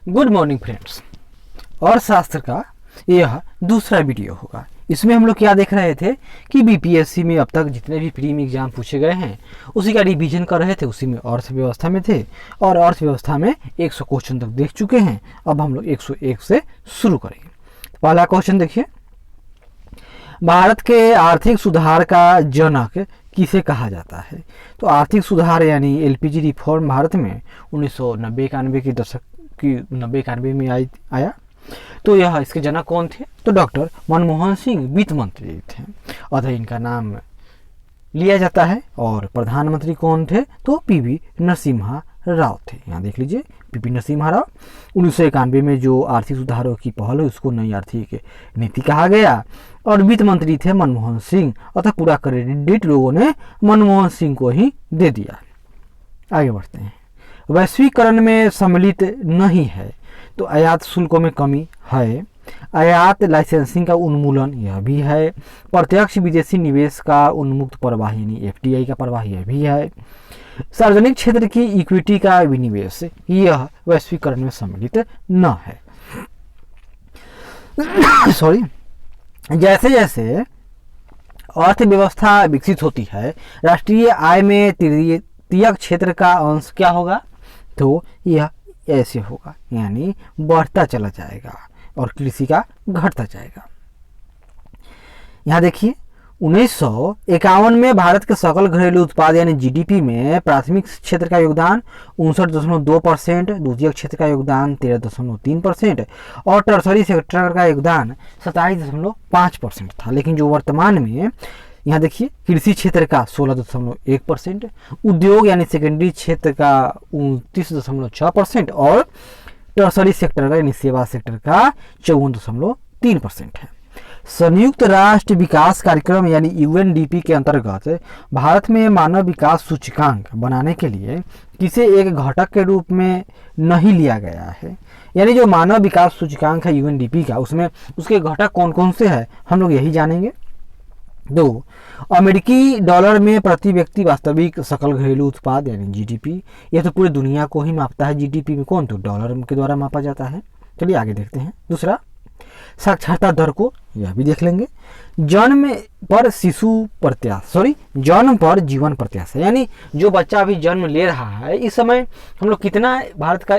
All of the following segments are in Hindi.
Good morning friends. और शास्त्र का यह दूसरा वीडियो होगा। इसमें हम लोग क्या देख रहे थे कि बीपीएससी में अब तक जितने भी प्रीम एग्जाम पूछे गए हैं उसी का रिवीजन कर रहे थे। उसी में अर्थव्यवस्था में थे और अर्थव्यवस्था में 100 क्वेश्चन तक देख चुके हैं। अब हम लोग 101 से शुरू करेंगे। पहला क्वेश्चन देखिए, भारत के आर्थिक सुधार का जनक किसे कहा जाता है? तो आर्थिक सुधार यानी एलपीजी रिफॉर्म भारत में 1990-91 के दशक की 90-91 में आया। तो यह इसके जनक कौन थे? तो डॉक्टर मनमोहन सिंह वित्त मंत्री थे, अतः इनका नाम लिया जाता है। और प्रधानमंत्री कौन थे? तो पीवी नरसिम्हा राव थे। यहाँ देख लीजिए, पीवी नरसिम्हा राव। 1991 में जो आर्थिक सुधारों की पहल हुई उसको नई आर्थिक नीति कहा गया और वित्त मंत्री थे मनमोहन सिंह, अतः पूरा क्रेडिट लोगों ने मनमोहन सिंह को ही दे दिया। आगे बढ़ते हैं। वैश्वीकरण में सम्मिलित नहीं है तो आयात शुल्कों में कमी है, आयात लाइसेंसिंग का उन्मूलन यह भी है, प्रत्यक्ष विदेशी निवेश का उन्मुक्त प्रवाह यानी एफडीआई का प्रवाह यह भी है, सार्वजनिक क्षेत्र की इक्विटी का विनिवेश यह वैश्वीकरण में सम्मिलित न है। सॉरी, जैसे जैसे अर्थव्यवस्था विकसित होती है राष्ट्रीय आय में तृतीयक क्षेत्र का अंश क्या होगा? तो यह ऐसे होगा, यानी बढ़ता चला जाएगा और कृषि का घटता जाएगा। यहाँ देखिए, 1951 में भारत के सकल घरेलू उत्पाद यानी जीडीपी में प्राथमिक क्षेत्र का योगदान 59.2%, द्वितीयक क्षेत्र का योगदान 13.3% और टर्सरी सेक्टर का योगदान 27.5% था। लेकिन जो वर्तमान में यहाँ देखिए, कृषि क्षेत्र का 16.1%, उद्योग यानी सेकेंडरी क्षेत्र का 29.6% और टर्सरी सेक्टर का यानी सेवा सेक्टर का 54.3% है। संयुक्त राष्ट्र विकास कार्यक्रम यानी यूएनडीपी के अंतर्गत भारत में मानव विकास सूचकांक बनाने के लिए किसे एक घटक के रूप में नहीं लिया गया है? यानी जो मानव विकास सूचकांक है यूएनडीपी का, उसमें उसके घटक कौन कौन से हैं हम लोग यही जानेंगे। दो, अमेरिकी डॉलर में प्रति व्यक्ति वास्तविक सकल घरेलू उत्पाद यानी जीडीपी, यह तो पूरी दुनिया को ही मापता है। जीडीपी में कौन? तो डॉलर के द्वारा मापा जाता है। चलिए आगे देखते हैं। दूसरा, साक्षरता दर को यह भी देख लेंगे। जन्म पर जीवन प्रत्याशा यानी जो बच्चा अभी जन्म ले रहा है इस समय हम लोग कितना भारत का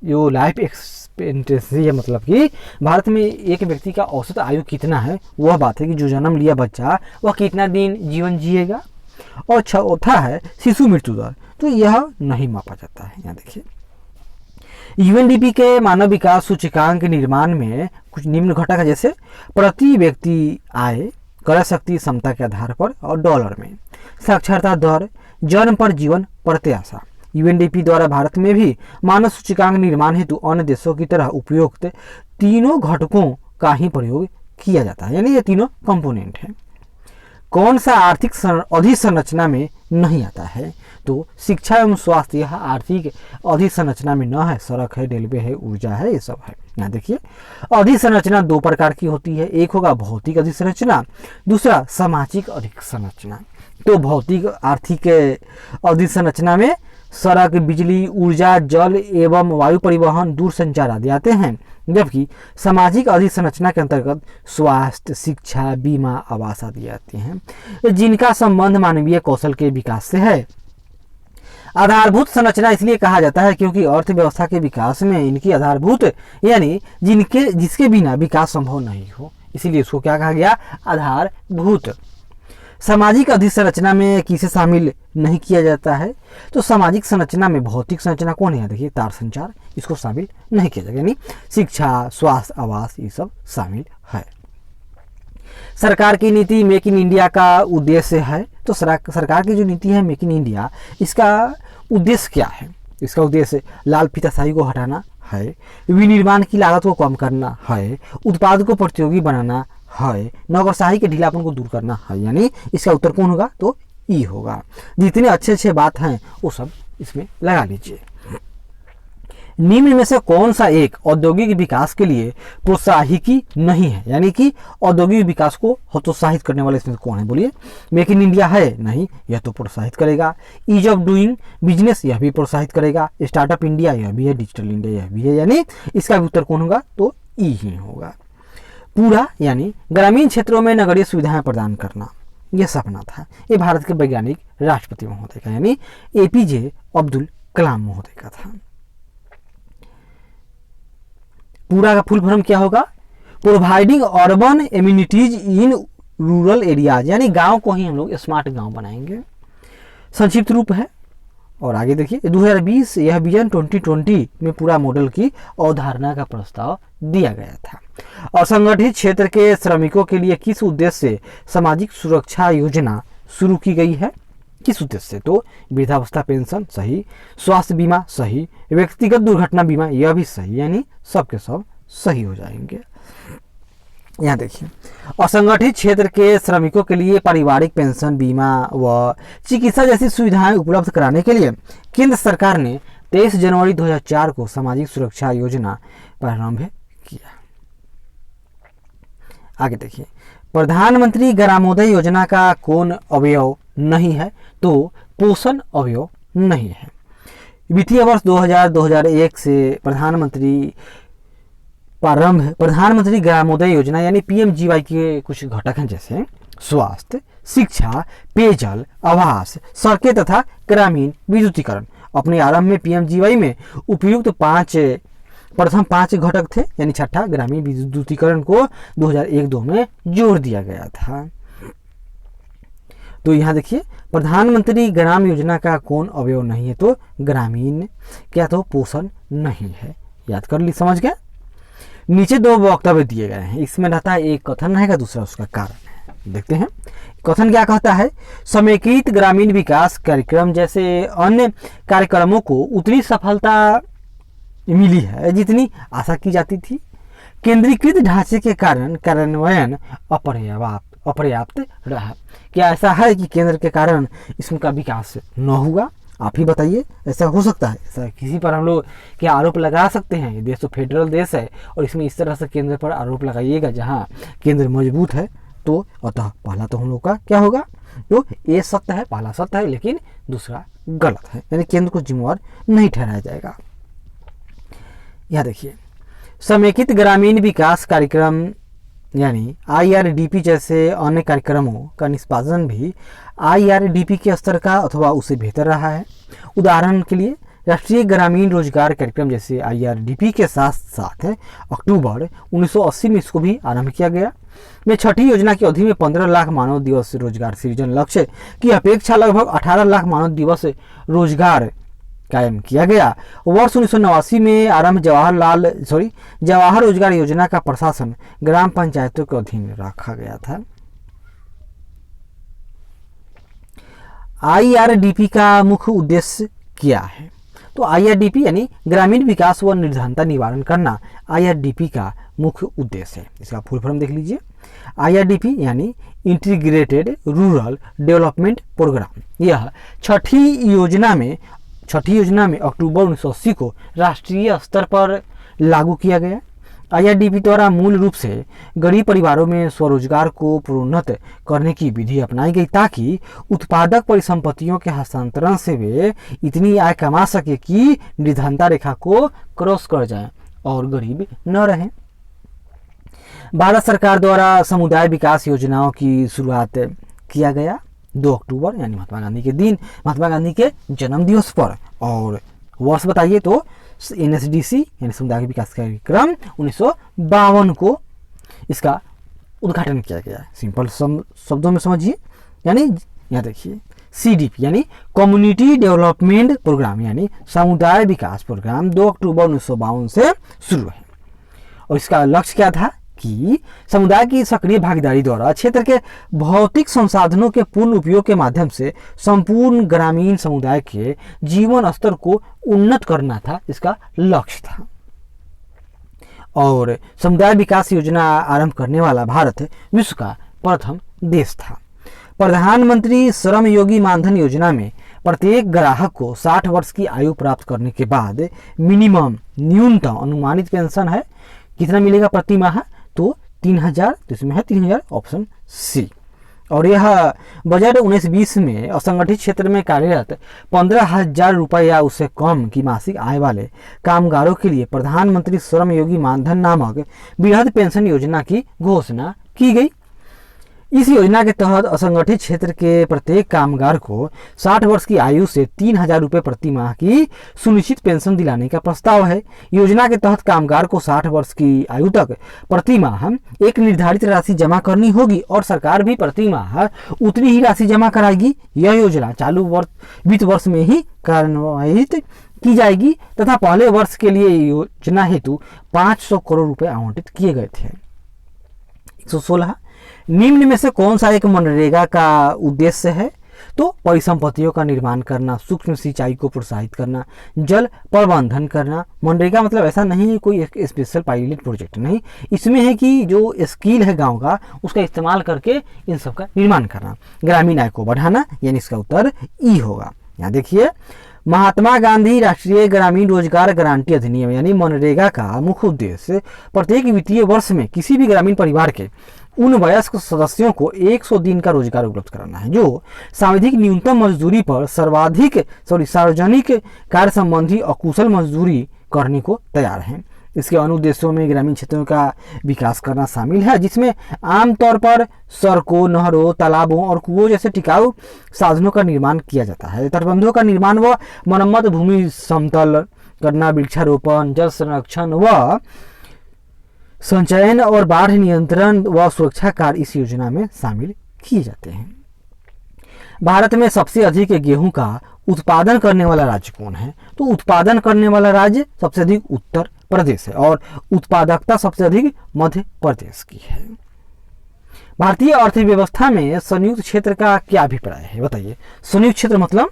जो लाइफ एक्सपेक्टेंसी है, मतलब कि भारत में एक व्यक्ति का औसत आयु कितना है, वह बात है कि जो जन्म लिया बच्चा वह कितना दिन जीवन जिएगा। और चौथा है शिशु मृत्यु दर, तो यह नहीं मापा जाता है। यहाँ देखिए, यूएनडीपी के मानव विकास सूचकांक के निर्माण में कुछ निम्न घटक है, जैसे प्रति व्यक्ति आय, क्रय शक्ति क्षमता के आधार पर और डॉलर में, साक्षरता दर, जन्म पर जीवन प्रत्याशा। यूएनडीपी द्वारा भारत में भी मानव सूचकांक निर्माण हेतु अन्य देशों की तरह उपयुक्त तीनों घटकों का ही प्रयोग किया जाता है, यानी ये तीनों कंपोनेंट हैं। कौन सा आर्थिक अधिसंरचना में नहीं आता है? तो शिक्षा एवं स्वास्थ्य यह आर्थिक अधिसंरचना में न है। सड़क है, रेलवे है, ऊर्जा है, ये सब है। यहाँ देखिए, अधिसंरचना दो प्रकार की होती है। एक होगा भौतिक अधिसंरचना, दूसरा सामाजिक अधिसंरचना। तो भौतिक आर्थिक अधिसंरचना में सड़क, बिजली, ऊर्जा, जल एवं वायु परिवहन, दूरसंचार आदि आते हैं, जबकि सामाजिक अधिसंरचना के अंतर्गत स्वास्थ्य, शिक्षा, बीमा, आवास आदि आते हैं, जिनका संबंध मानवीय कौशल के विकास से है। आधारभूत संरचना इसलिए कहा जाता है क्योंकि अर्थव्यवस्था के विकास में इनकी आधारभूत यानी जिसके बिना विकास संभव नहीं हो, इसीलिए इसको क्या कहा गया? आधारभूत। सामाजिक अधिसंरचना में किसे शामिल नहीं किया जाता है? तो सामाजिक संरचना में भौतिक संरचना कौन है? देखिए, तार संचार, इसको शामिल नहीं किया जाएगा, यानी शिक्षा, स्वास्थ्य, आवास ये सब शामिल है। सरकार की नीति मेक इन इंडिया का उद्देश्य है। तो सरकार की जो नीति है मेक इन इंडिया, इसका उद्देश्य क्या है? इसका उद्देश्य लाल फीताशाही को हटाना है, विनिर्माण की लागत को कम करना है, उत्पाद को प्रतियोगी बनाना है, नौकरशाही के ढीलापन को दूर करना है। यानी इसका उत्तर कौन होगा? तो ई होगा। जितने अच्छे अच्छे बात हैं वो सब इसमें लगा लीजिए। निम्न में से कौन सा एक औद्योगिक विकास के लिए प्रोत्साहिकी नहीं है, यानी कि औद्योगिक विकास को हतोत्साहित करने वाले इसमें कौन है, बोलिए। मेक इन इंडिया है, नहीं, यह तो प्रोत्साहित करेगा। ईज ऑफ डूइंग बिजनेस, यह भी प्रोत्साहित करेगा। स्टार्टअप इंडिया, यह भी है। डिजिटल इंडिया, यह भी है। यानी इसका भी उत्तर कौन होगा, तो ई ही होगा। पूरा यानी ग्रामीण क्षेत्रों में नगरीय सुविधाएं प्रदान करना, यह सपना था। ये भारत के वैज्ञानिक राष्ट्रपति महोदय का यानी एपीजे अब्दुल कलाम महोदय का था। पूरा का फुल फॉर्म क्या होगा, providing urban amenities in rural areas, यानी गांव को ही हम लोग स्मार्ट गांव बनाएंगे, संक्षिप्त रूप है। और आगे देखिए 2020 यह विजन 2020 में पूरा मॉडल की अवधारणा का प्रस्ताव दिया गया था। असंगठित क्षेत्र के श्रमिकों के लिए किस उद्देश्य से सामाजिक सुरक्षा योजना शुरू की गई है, किस उद्देश्य से, तो वृद्धावस्था पेंशन सही, स्वास्थ्य बीमा सही, व्यक्तिगत दुर्घटना बीमा यह भी सही, यानी सब के सब सही हो जाएंगे। यहाँ देखिए असंगठित क्षेत्र के श्रमिकों के लिए पारिवारिक पेंशन बीमा व चिकित्सा जैसी सुविधाएं उपलब्ध कराने के लिए केंद्र सरकार ने 23 जनवरी 2004 को सामाजिक सुरक्षा योजना प्रारंभ किया। आगे देखिए प्रधानमंत्री ग्रामोदय योजना का कौन अवयव नहीं है, तो पोषण अवयव नहीं है। वित्तीय वर्ष 2000-2001 से प्रधानमंत्री ग्रामोदय योजना यानी पीएमजीवाई के कुछ घटक हैं, जैसे स्वास्थ्य, शिक्षा, पेयजल, आवास, सड़कें तथा ग्रामीण विद्युतीकरण। अपने आरंभ में पीएमजीवाई में उपयुक्त प्रथम 5 घटक थे, यानी छठा ग्रामीण विद्युतीकरण को 2001-2 में जोड़ दिया गया था। तो यहाँ देखिए प्रधानमंत्री ग्राम योजना का कौन अवयव नहीं है, तो ग्रामीण, क्या तो पोषण नहीं है। याद कर ली, समझ गए। नीचे 2 वक्तव्य दिए गए हैं, इसमें रहता है एक कथन रहेगा, दूसरा उसका कारण है। देखते हैं कथन क्या कहता है, समेकित ग्रामीण विकास कार्यक्रम जैसे अन्य कार्यक्रमों को उतनी सफलता मिली है जितनी आशा की जाती थी। केंद्रीकृत ढांचे के कारण कार्यान्वयन अपर्याप्त रहा। क्या ऐसा है कि केंद्र के कारण इसका विकास न हुआ? आप ही बताइए, ऐसा हो सकता है? ऐसा किसी पर हम लोग क्या आरोप लगा सकते हैं? ये देश तो फेडरल देश है और इसमें इस तरह से केंद्र पर आरोप लगाइएगा जहाँ केंद्र मजबूत है, तो अतः पहला तो हम लोग का क्या होगा, तो ये सत्य है, पहला सत्य है, लेकिन दूसरा गलत है, यानी केंद्र को जिम्मेवार नहीं ठहराया जाएगा। यह देखिए समेकित ग्रामीण विकास कार्यक्रम यानी आईआरडीपी जैसे अन्य कार्यक्रमों का निष्पादन भी आईआरडीपी के स्तर का अथवा उससे बेहतर रहा है। उदाहरण के लिए राष्ट्रीय ग्रामीण रोजगार कार्यक्रम जैसे आईआरडीपी के साथ साथ अक्टूबर 1980 में इसको भी आरंभ किया गया। में छठी योजना की अवधि में 15 लाख मानव दिवस रोजगार सृजन लक्ष्य की अपेक्षा लगभग 18 लाख मानव दिवस रोजगार कायम किया गया। वर्ष 1989 में आरंभ जवाहर रोजगार योजना का प्रशासन ग्राम पंचायतों के अधीन रखा गया था। आईआरडीपी का मुख्य उद्देश्य क्या है? तो आईआरडीपी यानी ग्रामीण विकास व निर्धनता निवारण करना आईआरडीपी का मुख्य उद्देश्य है। इसका फुल फॉर्म देख लीजिए, आईआरडीपी यानी इंटीग्रेटेड रूरल डेवलपमेंट प्रोग्राम। यह छठी योजना में अक्टूबर 1980 को राष्ट्रीय स्तर पर लागू किया गया। आईआरडीपी द्वारा मूल रूप से गरीब परिवारों में स्वरोजगार को प्रोन्नत करने की विधि अपनाई गई ताकि उत्पादक परिसंपत्तियों के हस्तांतरण से वे इतनी आय कमा सके कि निर्धनता रेखा को क्रॉस कर जाएं और गरीब न रहें। भारत सरकार द्वारा समुदाय विकास योजनाओं की शुरुआत किया गया 2 अक्टूबर यानी महात्मा गांधी के जन्म दिवस पर। और वर्ष बताइए तो एनएसडीसी यानी समुदाय विकास कार्यक्रम 1952 को इसका उद्घाटन किया गया। सिंपल शब्दों में समझिए, यानी यहाँ देखिए सीडीपी यानी कम्युनिटी डेवलपमेंट प्रोग्राम यानी समुदाय विकास प्रोग्राम 2 अक्टूबर 1952 से शुरू है। और इसका लक्ष्य क्या था कि समुदाय की सक्रिय भागीदारी द्वारा क्षेत्र के भौतिक संसाधनों के पूर्ण उपयोग के माध्यम से संपूर्ण ग्रामीण समुदाय के जीवन स्तर को उन्नत करना था, इसका लक्ष्य था। और समुदाय विकास योजना आरंभ करने वाला भारत विश्व का प्रथम देश था। प्रधानमंत्री श्रम योगी मानधन योजना में प्रत्येक ग्राहक को 60 वर्ष की आयु प्राप्त करने के बाद मिनिमम न्यूनतम अनुमानित पेंशन है कितना मिलेगा प्रति माह, तो 3000, तो इसमें है 3000 ऑप्शन सी। और यह बजट 19-20 में असंगठित क्षेत्र में कार्यरत 15,000 रुपये या उससे कम की मासिक आय वाले कामगारों के लिए प्रधानमंत्री श्रम योगी मानधन नामक वृहद पेंशन योजना की घोषणा की गई। इस योजना के तहत असंगठित क्षेत्र के प्रत्येक कामगार को 60 वर्ष की आयु से 3,000 रुपये प्रति माह की सुनिश्चित पेंशन दिलाने का प्रस्ताव है। योजना के तहत कामगार को 60 वर्ष की आयु तक प्रति माह एक निर्धारित राशि जमा करनी होगी और सरकार भी प्रति माह उतनी ही राशि जमा कराएगी। यह योजना चालू वित्त वर्ष में ही कार्यान्वित की जाएगी तथा पहले वर्ष के लिए योजना हेतु 500 करोड़ रुपए आवंटित किए गए थे। 116 निम्न में से कौन सा एक मनरेगा का उद्देश्य है, तो परिसंपत्तियों का निर्माण करना, सूक्ष्म सिंचाई को प्रोत्साहित करना, जल प्रबंधन करना। मनरेगा मतलब ऐसा नहीं है कोई एक स्पेशल पायलट प्रोजेक्ट नहीं, इसमें है कि जो स्किल है गांव का उसका इस्तेमाल करके इन सब का निर्माण करना। ग्रामीण आय को बढ़ाना, यानी इसका उत्तर ई होगा। यहाँ देखिए महात्मा गांधी राष्ट्रीय ग्रामीण रोजगार गारंटी अधिनियम यानी मनरेगा का मुख्य उद्देश्य प्रत्येक वित्तीय वर्ष में किसी भी ग्रामीण परिवार के उन वयस्क सदस्यों को 100 दिन का रोजगार उपलब्ध कराना है जो सावधिक न्यूनतम मजदूरी पर सार्वजनिक कार्य संबंधी अकुशल मजदूरी करने को तैयार हैं। इसके अनुदेशों में ग्रामीण क्षेत्रों का विकास करना शामिल है, जिसमें आमतौर पर सड़कों, नहरों, तालाबों और कुओं जैसे टिकाऊ साधनों का निर्माण किया जाता है। तटबंधों का निर्माण व मरम्मत, भूमि समतल करना, वृक्षारोपण, जल संरक्षण व संचयन और बाढ़ नियंत्रण व सुरक्षा कार्य इस योजना में शामिल किए जाते हैं। भारत में सबसे अधिक गेहूं का उत्पादन करने वाला राज्य कौन है, तो उत्पादन करने वाला राज्य सबसे अधिक उत्तर प्रदेश है और उत्पादकता सबसे अधिक मध्य प्रदेश की है। भारतीय अर्थव्यवस्था में संयुक्त क्षेत्र का क्या अभिप्राय है, बताइए। संयुक्त क्षेत्र मतलब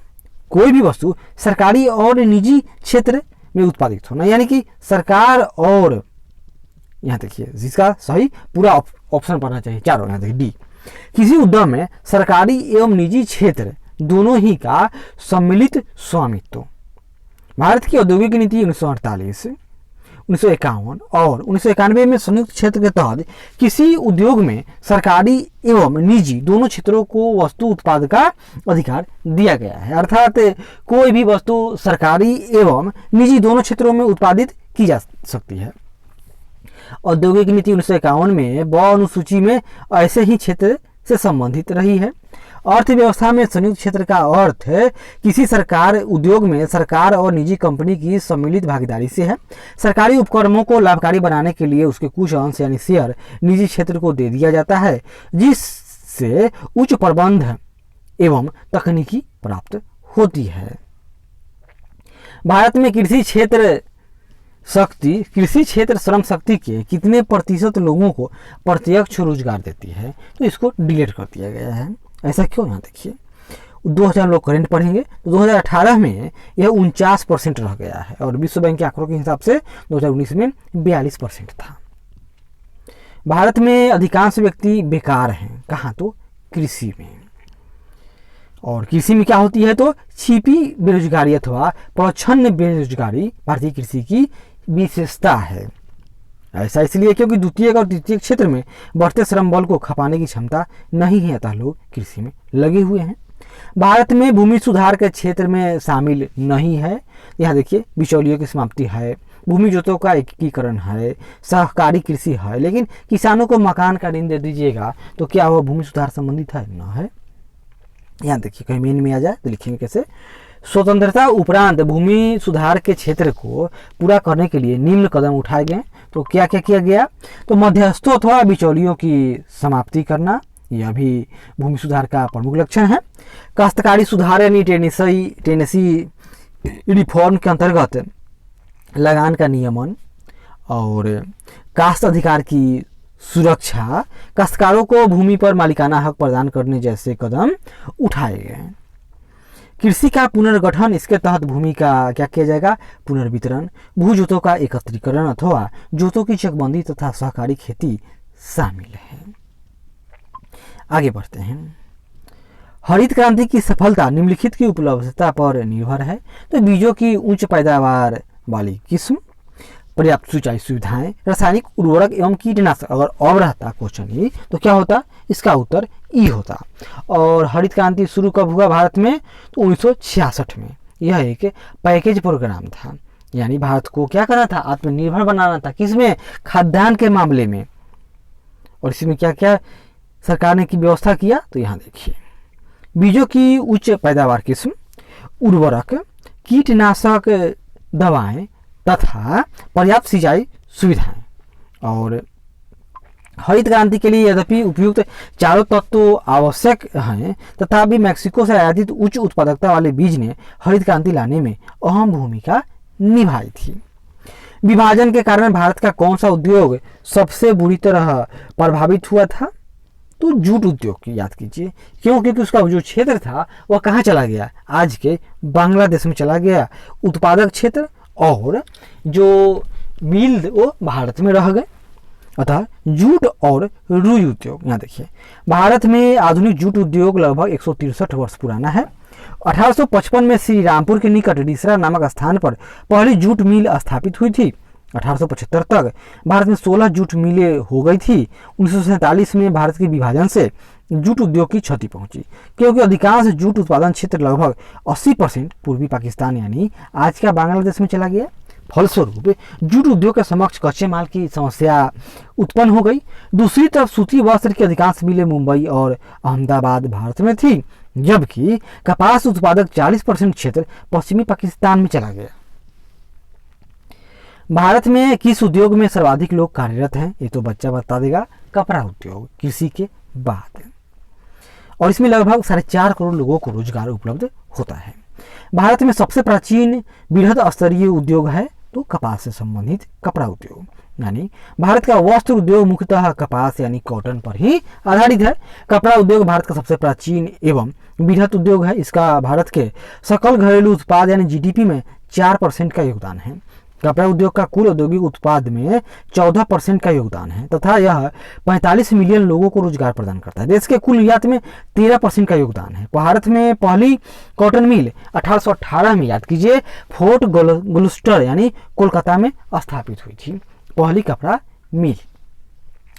कोई भी वस्तु सरकारी और निजी क्षेत्र में उत्पादित होना, यानी कि सरकार और, यहाँ देखिए जिसका सही पूरा ऑप्शन पढ़ना चाहिए चारों, यहाँ देखिए डी, किसी उद्यम में सरकारी एवं निजी क्षेत्र दोनों ही का सम्मिलित स्वामित्व। भारत की औद्योगिक नीति 1948, 1951 और 1991 में संयुक्त क्षेत्र के तहत किसी उद्योग में सरकारी एवं निजी दोनों क्षेत्रों को वस्तु उत्पाद का अधिकार दिया गया है, अर्थात कोई भी वस्तु सरकारी एवं निजी दोनों क्षेत्रों में उत्पादित की जा सकती है। औद्योगिक नीति 1951 में ब अनुसूची में ऐसे ही क्षेत्र से संबंधित रही है। अर्थव्यवस्था में संयुक्त क्षेत्र का अर्थ है किसी सरकार उद्योग में सरकार और निजी कंपनी की सम्मिलित भागीदारी से है। सरकारी उपक्रमों को लाभकारी बनाने के लिए उसके कुछ अंश यानी शेयर निजी क्षेत्र को दे दिया जाता है, जिससे उच्च प्रबंध एवं तकनीकी प्राप्त होती है। भारत में कृषि क्षेत्र श्रम शक्ति के कितने प्रतिशत लोगों को प्रत्यक्ष रोजगार देती है, तो इसको डिलीट कर दिया गया है। ऐसा क्यों, यहाँ देखिए 2000 लोग करेंट पढ़ेंगे तो 2018 में यह 49% रह गया है और विश्व बैंक के आंकड़ों के हिसाब से 2019 में 42% था। भारत में अधिकांश व्यक्ति बेकार हैं, कहाँ, तो कृषि में। और कृषि में क्या होती है, तो छिपी बेरोजगारी अथवा प्रच्छन्न बेरोजगारी भारतीय कृषि की विशेषता है। ऐसा इसलिए क्योंकि द्वितीयक और तृतीयक क्षेत्र में बढ़ते श्रम बल को खपाने की क्षमता नहीं है, अतः लोग कृषि में लगे हुए हैं। भारत में भूमि सुधार के क्षेत्र में शामिल नहीं है। यहाँ देखिए बिचौलियों की समाप्ति है, भूमि जोतों का एकीकरण है, सहकारी कृषि है, लेकिन किसानों को मकान का ऋण दे दीजिएगा तो क्या वह भूमि सुधार संबंधित है, न है। यहाँ देखिए कहीं मेन में आ जाए तो लिखेंगे कैसे। स्वतंत्रता उपरांत भूमि सुधार के क्षेत्र को पूरा करने के लिए निम्न कदम उठाए गए। तो क्या क्या किया गया, तो मध्यस्थों अथवा बिचौलियों की समाप्ति करना, यह भी भूमि सुधार का प्रमुख लक्षण है। काश्तकारी सुधार यानी टेनेसी रिफॉर्म के अंतर्गत लगान का नियमन और काश्त अधिकार की सुरक्षा, काश्तकारों को भूमि पर मालिकाना हक प्रदान करने जैसे कदम उठाए गए। कृषि का पुनर्गठन, इसके तहत भूमि का क्या किया जाएगा, पुनर्वितरण, भू जोतों का एकत्रीकरण अथवा जोतों की चकबंदी तथा सहकारी खेती शामिल है। आगे बढ़ते हैं। हरित क्रांति की सफलता निम्नलिखित की उपलब्धता पर निर्भर है। तो बीजों की उच्च पैदावार वाली किस्म, पर्याप्त सिंचाई सुविधाएं, रासायनिक उर्वरक एवं कीटनाशक। अगर अब रहता क्वेश्चन ही तो क्या होता, इसका उत्तर ई होता। और हरित क्रांति शुरू कब हुआ भारत में, तो 1966 में। यह एक पैकेज प्रोग्राम था, यानी भारत को क्या करना था, आत्मनिर्भर बनाना था। किसमें, खाद्यान्न के मामले में। और इसमें क्या क्या सरकार ने की व्यवस्था किया, तो यहाँ देखिए, बीजों की उच्च पैदावार किस्म, उर्वरक, कीटनाशक दवाएं तथा पर्याप्त सिंचाई सुविधाएं। और हरित क्रांति के लिए यद्यपि उपयुक्त चारों तत्व आवश्यक हैं, तथापि मैक्सिको से आयातित उच्च उत्पादकता वाले बीज ने हरित क्रांति लाने में अहम भूमिका निभाई थी। विभाजन के कारण भारत का कौन सा उद्योग सबसे बुरी तरह प्रभावित हुआ था, तो जूट उद्योग की याद कीजिए। क्यों, क्योंकि उसका जो क्षेत्र था वह कहाँ चला गया, आज के बांग्लादेश में चला गया उत्पादक क्षेत्र, और जो मिल वो भारत में रह गए। अतः जूट और रुई उद्योग, यहाँ देखिए, भारत में आधुनिक जूट उद्योग लगभग 163 वर्ष पुराना है। 1855 में श्री रामपुर के निकट डिसरा नामक स्थान पर पहली जूट मिल स्थापित हुई थी। 1875 तक भारत में 16 जूट मिलें हो गई थी। 1947 में भारत के विभाजन से जूट उद्योग की क्षति पहुंची, क्योंकि अधिकांश जूट उत्पादन क्षेत्र लगभग 80% पूर्वी पाकिस्तान यानी आज का बांग्लादेश में चला गया। फलस्वरूप जूट उद्योग के समक्ष कच्चे माल की समस्या उत्पन्न हो गई। दूसरी तरफ सूती वस्त्र की अधिकांश मिलें मुंबई और अहमदाबाद भारत में थी, जबकि कपास उत्पादक 40% क्षेत्र पश्चिमी पाकिस्तान में चला गया। भारत में किस उद्योग में सर्वाधिक लोग कार्यरत हैं, ये तो बच्चा बता देगा, कपड़ा उद्योग कृषि के बाद। और इसमें लगभग 4.5 करोड़ लोगों को रोजगार उपलब्ध होता है। भारत में सबसे प्राचीन बृहद स्तरीय उद्योग है तो कपास से संबंधित कपड़ा उद्योग, यानी भारत का वस्त्र उद्योग मुख्यतः कपास यानी कॉटन पर ही आधारित है। कपड़ा उद्योग भारत का सबसे प्राचीन एवं बृहद उद्योग है। इसका भारत के सकल घरेलू उत्पाद यानी जीडीपी में 4% का योगदान है। कपड़ा उद्योग का कुल औद्योगिक उत्पाद में 14% का योगदान है तथा यह 45 मिलियन लोगों को रोजगार प्रदान करता है। देश के कुल निर्यात में 13% का योगदान है। भारत में पहली कॉटन मिल 1818 में, याद कीजिए, फोर्ट ग्लुस्टर यानी कोलकाता में स्थापित हुई थी, पहली कपड़ा मिल।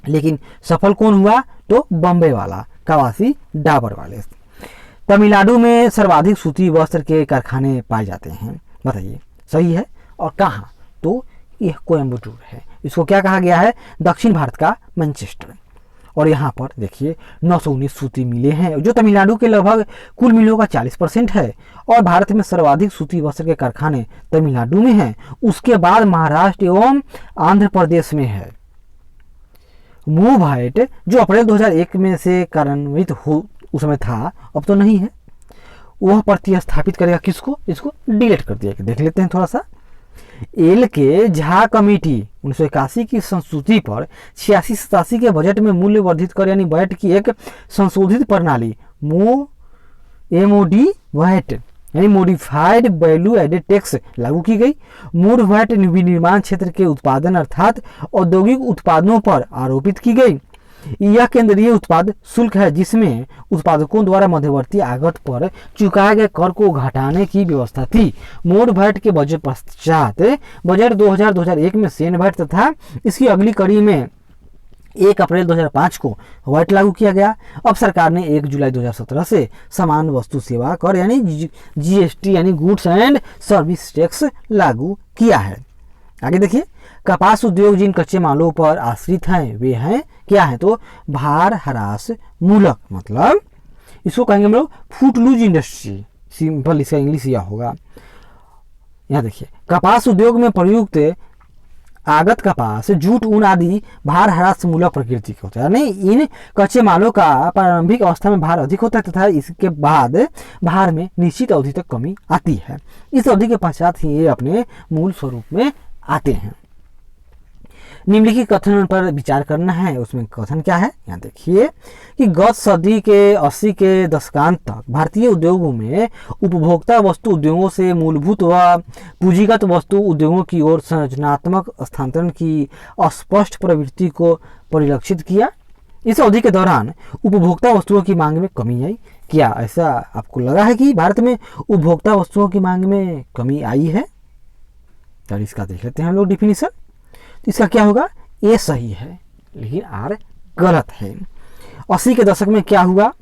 लेकिन सफल कौन हुआ, तो बम्बे वाला कवासी डाबर वाले। तमिलनाडु में सर्वाधिक सूती वस्त्र के कारखाने पाए जाते हैं, बताइए सही है। और कहाँ, तो यह कोयम्बटूर है। इसको क्या कहा गया है, दक्षिण भारत का मैनचेस्टर। और यहाँ पर देखिए 919 सूती मिलें हैं, जो तमिलनाडु के लगभग कुल मिलों का 40% है। और भारत में सर्वाधिक सूती वस्त्र के कारखाने तमिलनाडु में हैं, उसके बाद महाराष्ट्र एवं आंध्र प्रदेश में है। मूव हाइट जो अप्रैल 2001 में से कार्यान्वित हो, उस समय था, अब तो नहीं है, वह प्रतिस्थापित करेगा किसको, इसको डिलीट कर दिया। देख लेते हैं थोड़ा सा। एल के झा कमेटी 1981 की संस्तुति पर 86-87 के बजट में मूल्य वर्धित कर यानी वैट की एक संशोधित प्रणाली MOD वैट यानी मॉडिफाइड वैल्यू एडेड टैक्स लागू की गई। मूल वैट विनिर्माण क्षेत्र के उत्पादन अर्थात औद्योगिक उत्पादों पर आरोपित की गई। यह केंद्रीय उत्पाद शुल्क है जिसमें उत्पादकों द्वारा मध्यवर्ती आगत पर चुकाए गए कर को घटाने की व्यवस्था थी। मोड वैट के बजट पश्चात बजट 2000-2001 में सेन वैट तथा इसकी अगली कड़ी में 1 अप्रैल 2005 को वैट लागू किया गया। अब सरकार ने 1 जुलाई 2017 से समान वस्तु सेवा कर यानी GST यानी गुड्स एंड सर्विस टैक्स लागू किया है। आगे देखिए, कपास उद्योग जिन कच्चे मालों पर आश्रित हैं वे हैं क्या है, तो भार ह्रास मूलक, मतलब इसको कहेंगे हम लोग फुटलूज इंडस्ट्री, सिंपल इसका इंग्लिश यह होगा। यहाँ देखिए, कपास उद्योग में प्रयुक्त आगत कपास, जूट, ऊन आदि भार ह्रास मूलक प्रकृति के होते हैं, यानी इन कच्चे मालों का प्रारंभिक अवस्था में भार अधिक होता है तथा इसके बाद भार में निश्चित अवधि तक कमी आती है। इस अवधि के पश्चात ही ये अपने मूल स्वरूप में आते हैं। निम्नलिखित कथन पर विचार करना है। उसमें कथन क्या है, यहाँ देखिए कि गत सदी के 80 के दशकांत तक भारतीय उद्योगों में उपभोक्ता वस्तु उद्योगों से मूलभूत व पूंजीगत वस्तु उद्योगों की ओर संरचनात्मक स्थानांतरण की अस्पष्ट प्रवृत्ति को परिलक्षित किया। इस अवधि के दौरान उपभोक्ता वस्तुओं की मांग में कमी आई। क्या ऐसा आपको लगा है कि भारत में उपभोक्ता वस्तुओं की मांग में कमी आई है? तो इसका देख लेते हैं हम लोग डिफिनीशन। तो इसका क्या होगा, ए सही है लेकिन आर गलत है। 80 के दशक में क्या हुआ,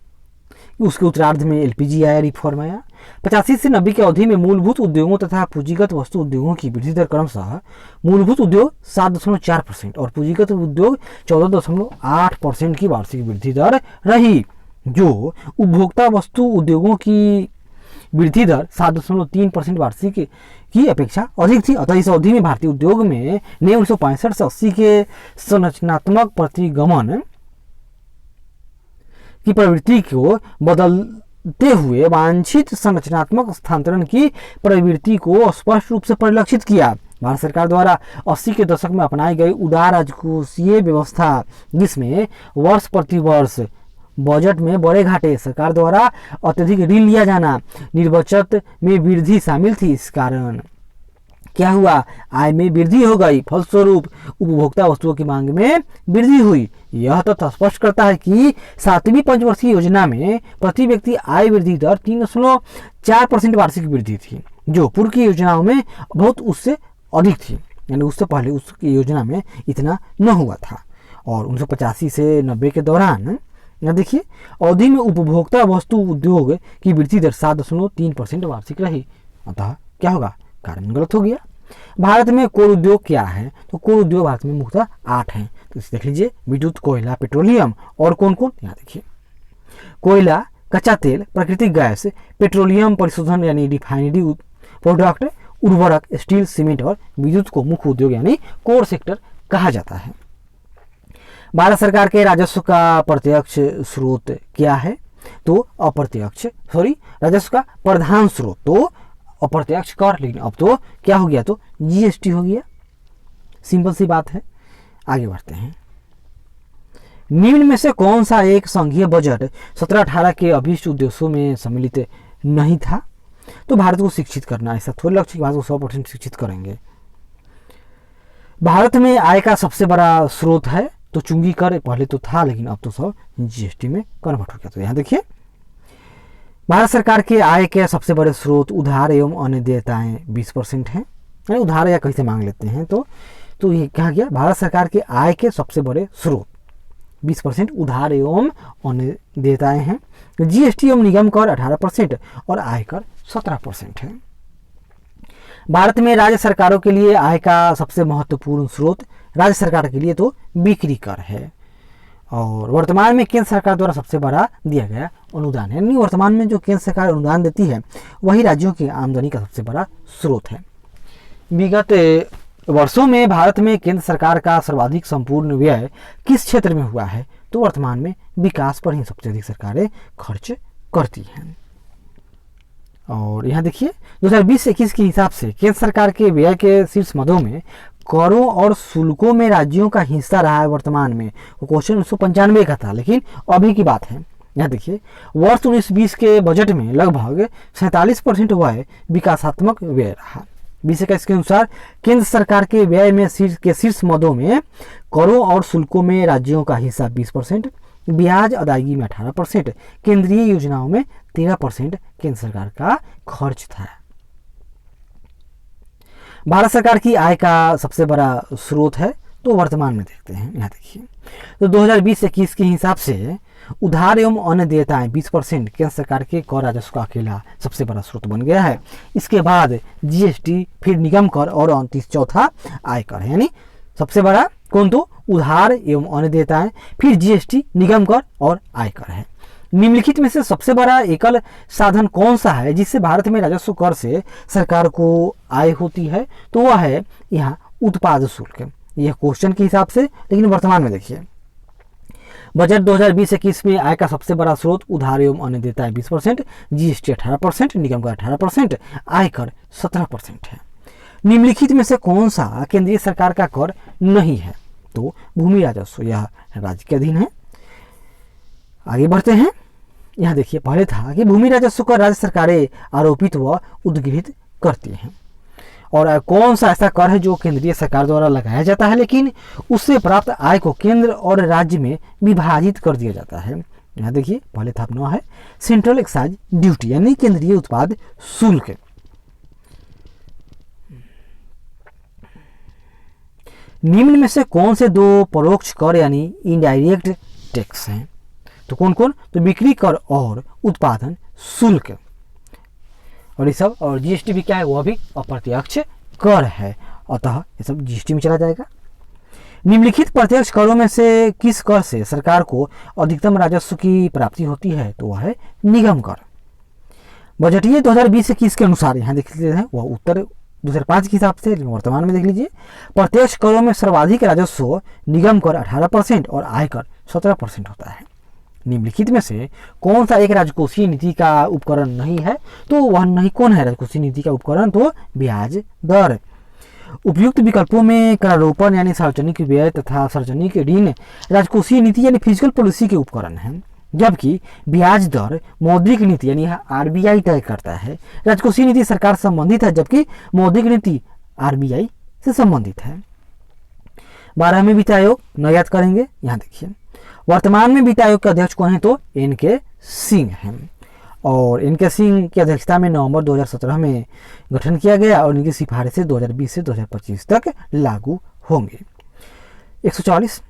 उसके उत्तरार्ध में एलपीजी आया, रिफॉर्म आया। 85 से 90 की अवधि में मूलभूत उद्योगों तथा पूंजीगत वस्तु उद्योगों की वृद्धि दर क्रमशः मूलभूत उद्योग 7.4% और पूंजीगत उद्योग 14.8% की वार्षिक वृद्धि दर रही, जो उपभोक्ता वस्तु उद्योगों की वृद्धि दर 7.3% वार्षिक की अपेक्षा अधिक थी। अतः इस अवधि में भारतीय उद्योग में ने 1965 से 80 के संरचनात्मक प्रतिगमन की प्रवृत्ति को बदलते हुए वांछित संरचनात्मक स्थानांतरण की प्रवृत्ति को स्पष्ट रूप से परिलक्षित किया। भारत सरकार द्वारा 80 के दशक में अपनाई गई उदार राजकोषीय व्यवस्था, जिसमें वर्ष प्रति वर्ष बजट में बड़े घाटे, सरकार द्वारा अत्यधिक ऋण लिया जाना, निर्बचत में वृद्धि शामिल थी। इस कारण क्या हुआ, आय में वृद्धि हो गई, फलस्वरूप उपभोक्ता वस्तुओं की मांग में वृद्धि हुई। यह तथ्य स्पष्ट करता है कि 7वीं पंचवर्षीय योजना में प्रति व्यक्ति आय वृद्धि दर 3.4% वार्षिक वृद्धि थी, जो पूर्व की योजनाओं में बहुत उससे अधिक थी, यानी उससे पहले उस योजना में इतना न हुआ था। और 1985 से 90 के दौरान देखिए अवधि में उपभोक्ता वस्तु उद्योग की वृद्धि दर 7.3% वार्षिक रही। अतः क्या होगा, कारण गलत हो गया। भारत में कोर उद्योग क्या है, तो कोर उद्योग भारत में मुख्यतः 8 हैं। तो इसे देख लीजिए, विद्युत, कोयला, पेट्रोलियम और कौन कौन, यहाँ देखिए कोयला, कच्चा तेल, प्राकृतिक गैस, पेट्रोलियम परिशोधन यानी रिफाइनरी प्रोडक्ट, उर्वरक, स्टील, सीमेंट और विद्युत को मुख्य उद्योग यानी कोर सेक्टर कहा जाता है। भारत सरकार के राजस्व का प्रत्यक्ष स्रोत क्या है, तो अप्रत्यक्ष राजस्व का प्रधान स्रोत तो अप्रत्यक्ष कर, लेकिन अब तो क्या हो गया, तो जीएसटी हो गया। सिंपल सी बात है। आगे बढ़ते हैं। निम्न में से कौन सा एक संघीय बजट 17-18 के अभीष्ट उद्देश्यों में सम्मिलित नहीं था? तो भारत को शिक्षित करना, ऐसा थोड़ा लक्ष्य कि भारत को 100% शिक्षित करेंगे। भारत में आय का सबसे बड़ा स्रोत है, तो चुंगी कर पहले तो था लेकिन अब तो सब जीएसटी में कन्वर्ट हो गया। तो यहाँ देखिए भारत सरकार के आय के सबसे बड़े स्रोत उधार एवं अन्य देयताएं 20% हैं, यानी उधार या कहीं से मांग लेते हैं। तो ये कहा गया भारत सरकार के आय के सबसे बड़े स्रोत 20% उधार एवं अन्य देयताएं हैं। जीएसटी एवं निगम कर 18% और आयकर 17% है। भारत में राज्य सरकारों के लिए आय का सबसे महत्वपूर्ण स्रोत राज्य सरकार के लिए तो बिक्री कर है, और वर्तमान में केंद्र सरकार द्वारा सबसे बड़ा दिया गया अनुदान है। यानी वर्तमान में जो केंद्र सरकार अनुदान देती है वही राज्यों की आमदनी का सबसे बड़ा स्रोत है। विगत वर्षों में भारत में केंद्र सरकार का सर्वाधिक संपूर्ण व्यय किस क्षेत्र में हुआ है, तो वर्तमान में विकास पर ही सबसे अधिक सरकारें खर्च करती हैं। और यहाँ देखिए 2020-21 के हिसाब से केंद्र सरकार के व्यय के शीर्ष मदों में करों और शुल्कों में राज्यों का हिस्सा रहा है। वर्तमान में वो क्वेश्चन 1995 का था, लेकिन अभी की बात है। यहाँ देखिए वर्ष 1920 के बजट में लगभग 47% व्यय विकासात्मक व्यय रहा। 2021 के अनुसार केंद्र सरकार के व्यय में शीर्ष मदों में करों और शुल्कों में राज्यों का हिस्सा 20%, ब्याज अदायगी में 18%, केंद्रीय योजनाओं में 13% केंद्र सरकार का खर्च था। भारत सरकार की आय का सबसे बड़ा स्रोत है, तो वर्तमान में देखते हैं। यहाँ देखिए तो 2020-21 के हिसाब से उधार एवं अन्य देयताएं 20% केंद्र सरकार के कर राजस्व का अकेला सबसे बड़ा स्रोत बन गया है। इसके बाद जीएसटी, फिर निगम कर और चौथा आयकर है। यानी सबसे बड़ा कौन, तो उधार एवं अन्य देयताएं, फिर जीएसटी, निगम कर और आयकर है। निम्नलिखित में से सबसे बड़ा एकल साधन कौन सा है जिससे भारत में राजस्व कर से सरकार को आय होती है, तो वह है यहाँ उत्पाद शुल्क। यह क्वेश्चन के हिसाब से, लेकिन वर्तमान में देखिए बजट 2020-21 में आय का सबसे बड़ा स्रोत उधार एवं अन्य देयताएं 20%, जीएसटी 18%, निगम कर 18%, आयकर 17% है। निम्नलिखित में से कौन सा केंद्रीय सरकार का कर नहीं है, तो भूमि राजस्व, यह राज्य के अधीन है। आगे बढ़ते हैं। यहाँ देखिए पहले था कि भूमि राजस्व कर राज्य सरकारें आरोपित व उद्गृहित करती हैं, और कौन सा ऐसा कर है जो केंद्रीय सरकार द्वारा लगाया जाता है लेकिन उससे प्राप्त आय को केंद्र और राज्य में विभाजित कर दिया जाता है। यहाँ देखिए पहले था अपना है सेंट्रल एक्साइज ड्यूटी यानी केंद्रीय उत्पाद शुल्क। निम्न में से कौन से दो परोक्ष कर यानी इनडायरेक्ट टैक्स हैं? तो कौन कौन? तो बिक्री कर और उत्पादन शुल्क और ये सब। और जीएसटी भी क्या है? वह भी अप्रत्यक्ष कर है, अतः ये सब जीएसटी में चला जाएगा। निम्नलिखित प्रत्यक्ष करों में से किस कर से सरकार को अधिकतम राजस्व की प्राप्ति होती है? तो वह है निगम कर। बजटीय 2020-21 के अनुसार यहाँ देख लेते हैं, वह उत्तर 2005 के हिसाब से, वर्तमान में देख लीजिए। प्रत्यक्ष करों में सर्वाधिक राजस्व निगम कर 18% और आयकर 17% होता है। निम्नलिखित में से कौन सा एक राजकोषीय नीति का उपकरण नहीं है? तो वह नहीं कौन है राजकोषीय नीति का उपकरण? तो ब्याज दर। उपयुक्त विकल्पों में करारोपण यानी सार्वजनिक व्यय तथा सार्वजनिक ऋण राजकोषीय नीति यानी फिजिकल पॉलिसी के उपकरण हैं, जबकि ब्याज दर मौद्रिक नीति यानी आरबीआई तय करता है। राजकोषीय नीति सरकार से संबंधित है जबकि मौद्रिक नीति आरबीआई से संबंधित है। 12वें वित्त आयोग न याद करेंगे, यहाँ देखिए वर्तमान में वित्त आयोग के अध्यक्ष कौन है? तो एन.के. सिंह हैं और एन.के. सिंह की अध्यक्षता में नवंबर 2017 में गठन किया गया और इनकी सिफारिशें 2020 से 2025 तक लागू होंगे। 144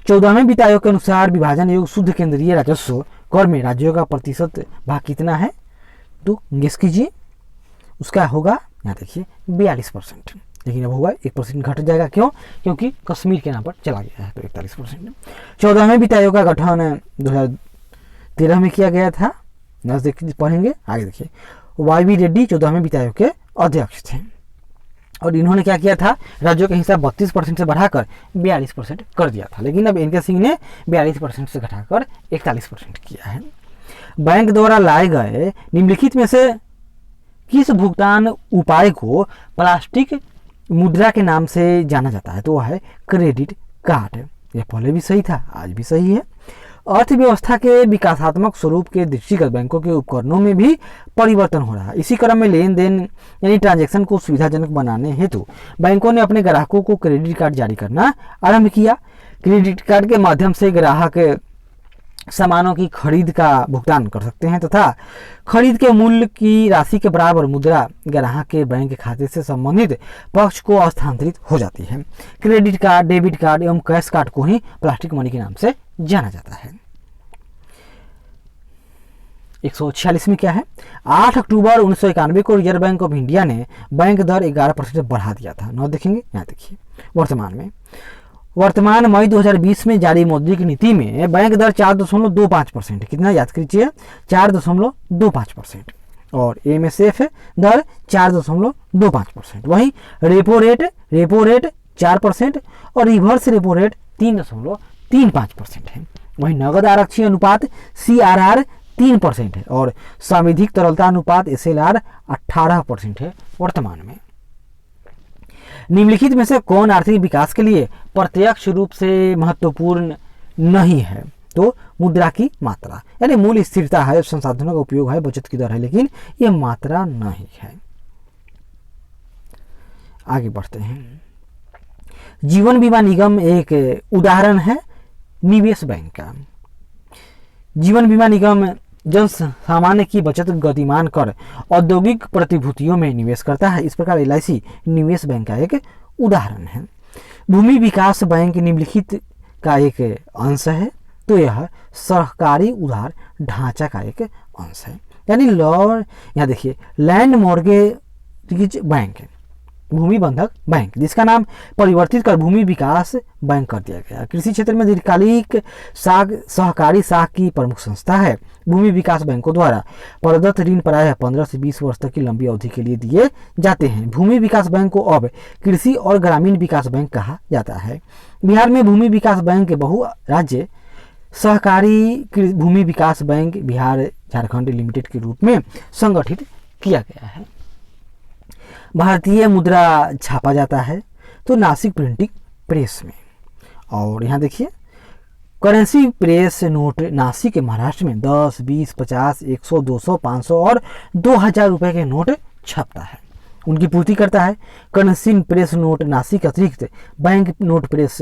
14वें वित्त आयोग के अनुसार विभाजन योग शुद्ध केंद्रीय राजस्व कर में राज्यों का प्रतिशत भाग कितना है? तो गेस कीजिए, उसका होगा यहाँ देखिए 42%, लेकिन अब होगा 1% घट जाएगा। क्यों? क्योंकि कश्मीर के नाम पर चला गया है, तो 41%। 14वें वित्त आयोग का गठन 2013 में किया गया था। नजदीक पढ़ेंगे, आगे देखिए वाई.वी. रेड्डी 14वें वित्त आयोग के अध्यक्ष थे और इन्होंने क्या किया था? राज्यों का हिस्सा 32% से बढ़ाकर 42% कर दिया था, लेकिन अब एन.के. सिंह ने 42% से घटाकर 41% किया है। बैंक द्वारा लाए गए निम्नलिखित में से किस भुगतान उपाय को प्लास्टिक मुद्रा के नाम से जाना जाता है? तो वह है क्रेडिट कार्ड। यह पहले भी सही था, आज भी सही है। अर्थव्यवस्था के विकासात्मक स्वरूप के दृष्टिगत बैंकों के उपकरणों में भी परिवर्तन हो रहा है। इसी क्रम में लेन देन यानी ट्रांजैक्शन को सुविधाजनक बनाने हेतु बैंकों ने अपने ग्राहकों को क्रेडिट कार्ड जारी करना आरंभ किया। क्रेडिट कार्ड के माध्यम से ग्राहक सामानों की खरीद का भुगतान कर सकते हैं तथा खरीद के मूल्य की राशि के बराबर मुद्रा ग्राहक के बैंक खाते से संबंधित पक्ष को हस्तांतरित हो जाती है। क्रेडिट कार्ड, डेबिट कार्ड एवं कैश कार्ड को ही प्लास्टिक मनी के नाम से जाना जाता है। 146 में क्या है? 8 अक्टूबर 1991 को रिजर्व बैंक ऑफ इंडिया ने बैंक दर 11% बढ़ा दिया था। नोट देखेंगे, यहाँ देखिए वर्तमान मई 2020 में जारी मौद्रिक नीति में बैंक दर 4.25%, कितना याद कीजिए 4.25% और एमएसएफ दर 4.25%। वहीं रेपो रेट 4% और रिवर्स रेपो रेट 3.35% है। वहीं नगद आरक्षी अनुपात CRR 3% है और साविधिक तरलता अनुपात SLR 18% है वर्तमान में। निम्नलिखित में से कौन आर्थिक विकास के लिए प्रत्यक्ष रूप से महत्वपूर्ण नहीं है? तो मुद्रा की मात्रा यानी मूल स्थिरता है, संसाधनों का उपयोग है, बचत की दर है, लेकिन यह मात्रा नहीं है। आगे बढ़ते हैं। जीवन बीमा निगम एक उदाहरण है निवेश बैंक का। जीवन बीमा निगम जन सामान्य की बचत गतिमान कर औद्योगिक प्रतिभूतियों में निवेश करता है। इस प्रकार LIC निवेश बैंक का एक उदाहरण है। भूमि विकास बैंक निम्नलिखित का एक अंश है, तो यह सरकारी उधार ढांचा का एक अंश है। यानी यहाँ देखिए लैंड मॉर्गेज बैंक, भूमि बंधक बैंक, जिसका नाम परिवर्तित कर भूमि विकास बैंक कर दिया गया। कृषि क्षेत्र में दीर्घकालिक सहकारी साख की प्रमुख संस्था है। भूमि विकास बैंकों द्वारा प्रदत्त ऋण प्रायः 15 से 20 वर्ष तक की लंबी अवधि के लिए दिए जाते हैं। भूमि विकास बैंक को अब कृषि और ग्रामीण विकास बैंक कहा जाता है। बिहार में भूमि विकास बैंक बहु राज्य सहकारी भूमि विकास बैंक बिहार झारखंड लिमिटेड के रूप में संगठित किया गया है। भारतीय मुद्रा छापा जाता है तो नासिक प्रिंटिंग प्रेस में, और यहाँ देखिए करेंसी प्रेस नोट नासिक के महाराष्ट्र में 10, 20, 50, 100, 200, 500 और 2000 रुपए के नोट छपता है। उनकी पूर्ति करता है। कनसिन प्रेस नोट नासिक अतिरिक्त bank note press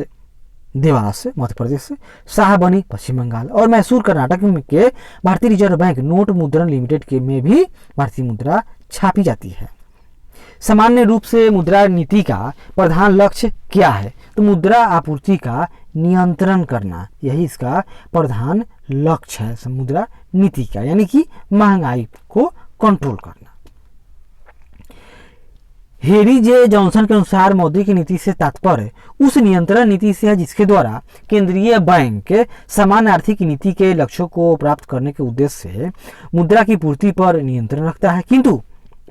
Dewas Madhya Pradesh से, शाहबनी पश्चिम बंगाल और मैसूर कर्नाटक के भारतीय रिजर्व बैंक नोट मुद्रण लिमिटेड के में भी भारतीय मुद्रा छापी जाती है। सामान्य रूप से मुद्रा नीति का प्रधान लक्ष्य क्या है? तो मुद्रा आपूर्ति का नियंत्रण करना, यही इसका प्रधान लक्ष्य है मुद्रा नीति का, यानी कि महंगाई को कंट्रोल करना। हेरी जे जॉनसन के अनुसार मौद्रिक नीति से तात्पर्य उस नियंत्रण नीति से है जिसके द्वारा केंद्रीय बैंक समान आर्थिक नीति के लक्ष्यों को प्राप्त करने के उद्देश्य से मुद्रा की पूर्ति पर नियंत्रण रखता है। किंतु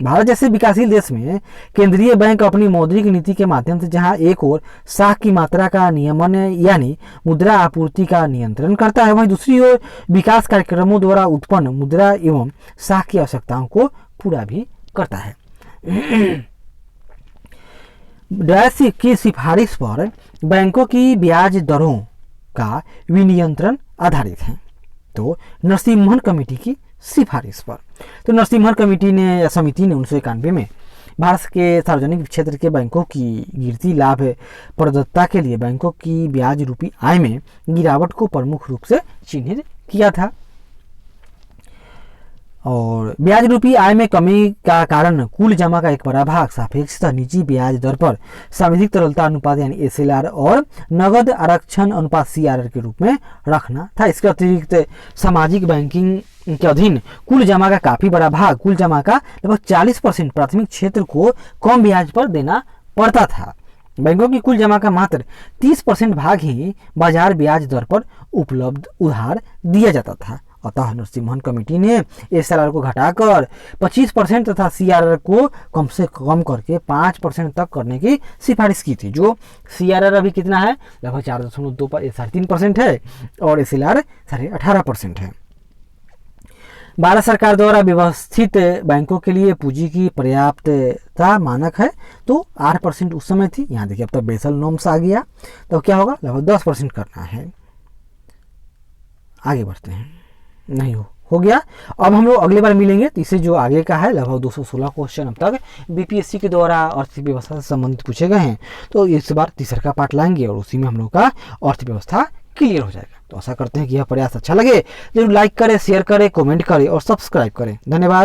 भारत जैसे विकासशील देश में केंद्रीय बैंक अपनी मौद्रिक नीति के माध्यम से जहां एक ओर साख की मात्रा का नियमन यानी मुद्रा आपूर्ति का नियंत्रण करता है, वहीं दूसरी ओर विकास कार्यक्रमों द्वारा उत्पन्न मुद्रा एवं साख की आवश्यकताओं को पूरा भी करता है। डैश की सिफारिश पर बैंकों की ब्याज दरों का विनियंत्रण आधारित है। तो नरसिम्हन कमेटी की सिफारिश पर, तो नरसिम्हन कमेटी ने समिति ने 1991 में भारत के सार्वजनिक क्षेत्र के बैंकों की गिरती लाभ प्रदत्ता के लिए बैंकों की ब्याज रूपी आय में गिरावट को प्रमुख रूप से चिन्हित किया था। और ब्याज रूपी आय में कमी का कारण कुल जमा का एक बड़ा भाग सापेक्षतः निजी ब्याज दर पर सावधिक तरलता अनुपात यानी एसएलआर और नगद आरक्षण अनुपात सीआरआर के रूप में रखना था। इसके अतिरिक्त सामाजिक बैंकिंग के अधीन कुल जमा का काफी बड़ा भाग, कुल जमा का लगभग 40% प्राथमिक क्षेत्र को कम ब्याज पर देना पड़ता था। बैंकों की कुल जमा का मात्र 30% भाग ही बाजार ब्याज दर पर उपलब्ध उधार दिया जाता था। अतः नरसिम्हन कमेटी ने एसएलआर को घटाकर 25% तथा सीआरआर को कम से कम करके 5% तक करने की सिफारिश की थी। जो सीआरआर अभी कितना है, लगभग 4.3% है और एसएलआर 18.5% है। भारत सरकार द्वारा व्यवस्थित बैंकों के लिए पूंजी की पर्याप्तता मानक है तो 8% उस समय थी। यहाँ देखिए अब तक बेसल नॉर्म्स आ गया, तो क्या होगा, लगभग 10% करना है। आगे बढ़ते हैं, नहीं हो गया। अब हम लोग अगली बार मिलेंगे तो इससे जो आगे का है लगभग 216 क्वेश्चन अब तक बीपीएससी के द्वारा अर्थव्यवस्था से संबंधित पूछे गए हैं। तो इस बार तीसरा का पार्ट लाएंगे और उसी में हम लोग का अर्थव्यवस्था क्लियर हो जाएगा। तो आशा करते हैं कि यह प्रयास अच्छा लगे, जरूर लाइक करें, शेयर करें, कमेंट करें और सब्सक्राइब करें। धन्यवाद।